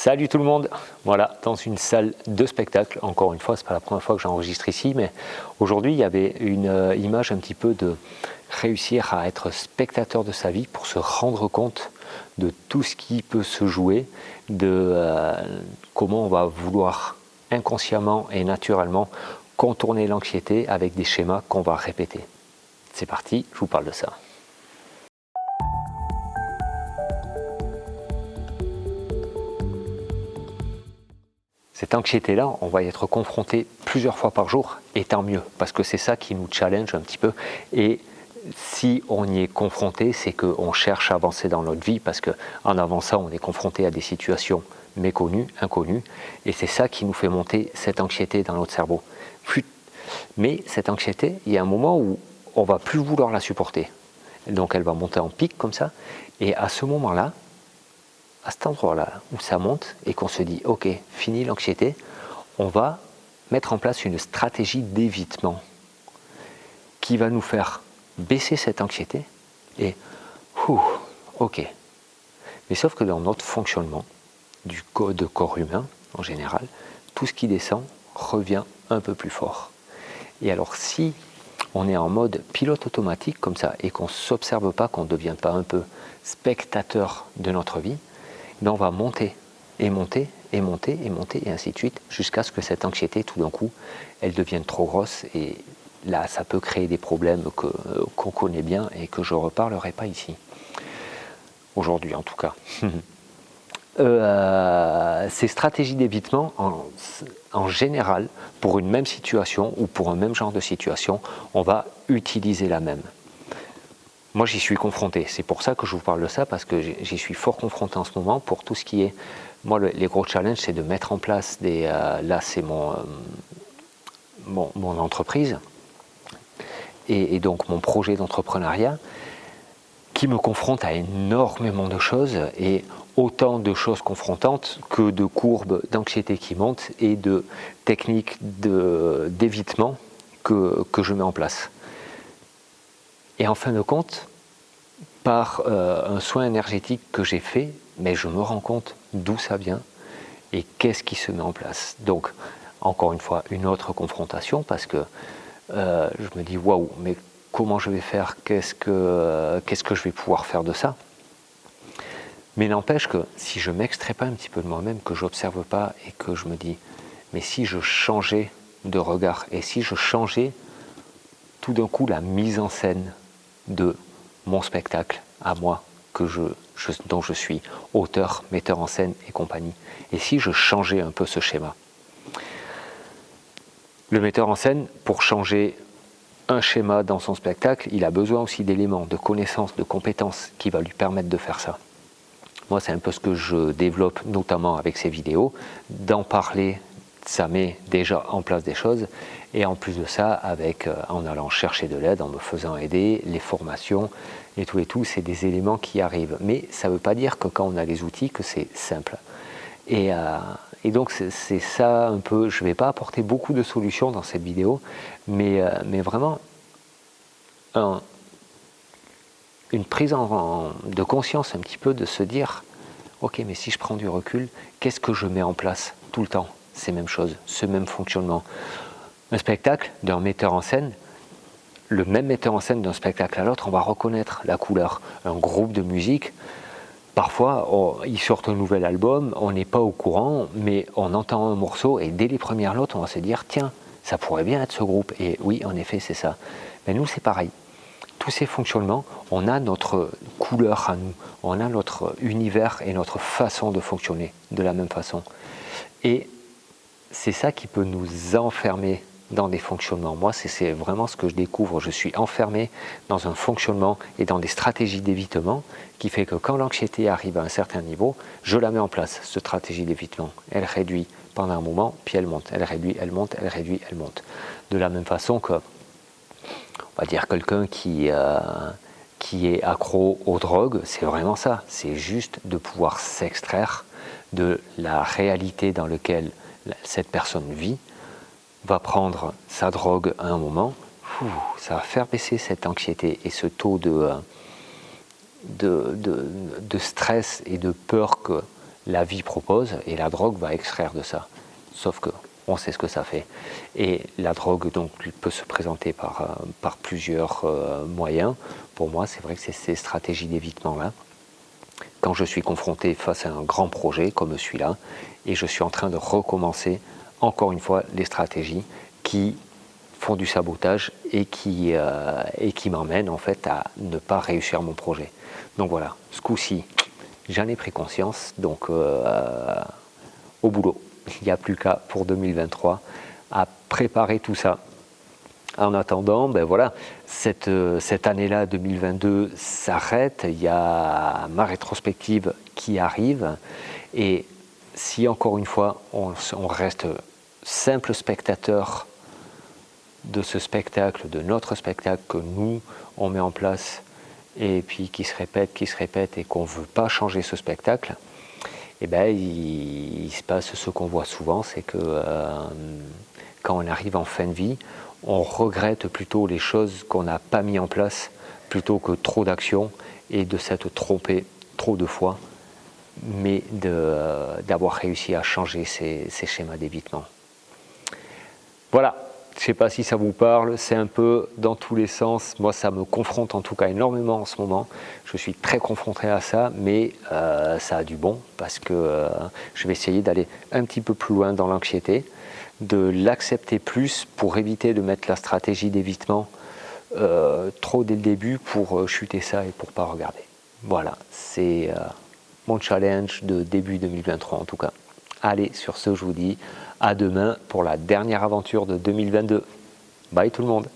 Salut tout le monde, voilà, dans une salle de spectacle, encore une fois, c'est pas la première fois que j'enregistre ici, mais aujourd'hui il y avait une image un petit peu de réussir à être spectateur de sa vie pour se rendre compte de tout ce qui peut se jouer, de comment on va vouloir inconsciemment et naturellement contourner l'anxiété avec des schémas qu'on va répéter. C'est parti, je vous parle de ça. Cette anxiété-là, on va y être confronté plusieurs fois par jour, et tant mieux, parce que c'est ça qui nous challenge un petit peu. Et si on y est confronté, c'est qu'on cherche à avancer dans notre vie, parce qu'en avançant, on est confronté à des situations méconnues, inconnues, et c'est ça qui nous fait monter cette anxiété dans notre cerveau. Mais cette anxiété, il y a un moment où on ne va plus vouloir la supporter. Donc elle va monter en pic comme ça, et à ce moment-là, à cet endroit-là où ça monte et qu'on se dit ok, fini l'anxiété, on va mettre en place une stratégie d'évitement qui va nous faire baisser cette anxiété et ok. Mais sauf que dans notre fonctionnement du corps humain en général, tout ce qui descend revient un peu plus fort. Et alors si on est en mode pilote automatique comme ça et qu'on ne s'observe pas, qu'on ne devient pas un peu spectateur de notre vie, on va monter et monter et monter et monter et ainsi de suite jusqu'à ce que cette anxiété tout d'un coup elle devienne trop grosse et là ça peut créer des problèmes qu'on connaît bien et que je ne reparlerai pas ici aujourd'hui en tout cas. Ces stratégies d'évitement en général pour une même situation ou pour un même genre de situation on va utiliser la même. Moi, j'y suis confronté. C'est pour ça que je vous parle de ça, parce que j'y suis fort confronté en ce moment pour tout ce qui est... Moi, les gros challenges, c'est de mettre en place des... là, c'est mon entreprise et donc mon projet d'entrepreneuriat qui me confronte à énormément de choses et autant de choses confrontantes que de courbes d'anxiété qui montent et de techniques d'évitement que je mets en place. Et en fin de compte, par un soin énergétique que j'ai fait, mais je me rends compte d'où ça vient et qu'est-ce qui se met en place. Donc, encore une fois, une autre confrontation parce que je me dis waouh, mais comment je vais faire, qu'est-ce que je vais pouvoir faire de ça. Mais n'empêche que si je ne m'extrais pas un petit peu de moi-même, que je n'observe pas et que je me dis, mais si je changeais de regard et si je changeais tout d'un coup la mise en scène de mon spectacle à moi, dont je suis auteur, metteur en scène et compagnie. Et si je changeais un peu ce schéma? Le metteur en scène, pour changer un schéma dans son spectacle, il a besoin aussi d'éléments, de connaissances, de compétences qui va lui permettre de faire ça. Moi, c'est un peu ce que je développe, notamment avec ces vidéos. D'en parler, ça met déjà en place des choses. Et en plus de ça, en allant chercher de l'aide, en me faisant aider, les formations et tout, c'est des éléments qui arrivent. Mais ça ne veut pas dire que quand on a les outils, que c'est simple. Et donc c'est ça un peu, je ne vais pas apporter beaucoup de solutions dans cette vidéo, mais vraiment une prise de conscience un petit peu de se dire, ok, mais si je prends du recul, qu'est-ce que je mets en place tout le temps? Ces mêmes choses, ce même fonctionnement. Un spectacle d'un metteur en scène, le même metteur en scène d'un spectacle à l'autre, on va reconnaître la couleur. Un groupe de musique, parfois, ils sortent un nouvel album, on n'est pas au courant, mais on entend un morceau et dès les premières notes, on va se dire, tiens, ça pourrait bien être ce groupe. Et oui, en effet, c'est ça. Mais nous, c'est pareil. Tous ces fonctionnements, on a notre couleur à nous, on a notre univers et notre façon de fonctionner de la même façon. Et c'est ça qui peut nous enfermer dans des fonctionnements. Moi, c'est vraiment ce que je découvre. Je suis enfermé dans un fonctionnement et dans des stratégies d'évitement qui fait que quand l'anxiété arrive à un certain niveau, je la mets en place, cette stratégie d'évitement. Elle réduit pendant un moment, puis elle monte. Elle réduit, elle monte, elle réduit, elle monte. De la même façon que, on va dire, quelqu'un qui est accro aux drogues, c'est vraiment ça. C'est juste de pouvoir s'extraire de la réalité dans laquelle cette personne vit, va prendre sa drogue à un moment, ça va faire baisser cette anxiété et ce taux de stress et de peur que la vie propose et la drogue va extraire de ça. Sauf que on sait ce que ça fait. Et la drogue donc peut se présenter par plusieurs moyens. Pour moi, c'est vrai que c'est ces stratégies d'évitement-là. Quand je suis confronté face à un grand projet comme celui-là, et je suis en train de recommencer encore une fois les stratégies qui font du sabotage et qui m'emmènent en fait à ne pas réussir mon projet. Donc voilà, ce coup-ci, j'en ai pris conscience, donc au boulot. Il n'y a plus qu'à pour 2023 à préparer tout ça. En attendant, ben voilà, cette année-là, 2022, s'arrête. Il y a ma rétrospective qui arrive. Et si encore une fois, on reste simple spectateur de ce spectacle, de notre spectacle que nous, on met en place, et puis qui se répète, et qu'on ne veut pas changer ce spectacle, et ben, il se passe ce qu'on voit souvent, c'est que quand on arrive en fin de vie, on regrette plutôt les choses qu'on n'a pas mis en place plutôt que trop d'actions et de s'être trompé trop de fois, mais d'avoir réussi à changer ces schémas d'évitement. Voilà, je ne sais pas si ça vous parle, c'est un peu dans tous les sens. Moi, ça me confronte en tout cas énormément en ce moment. Je suis très confronté à ça, mais ça a du bon parce que je vais essayer d'aller un petit peu plus loin dans l'anxiété, de l'accepter plus pour éviter de mettre la stratégie d'évitement trop dès le début pour chuter ça et pour ne pas regarder. Voilà, c'est mon challenge de début 2023 en tout cas. Allez, sur ce, je vous dis à demain pour la dernière aventure de 2022. Bye tout le monde!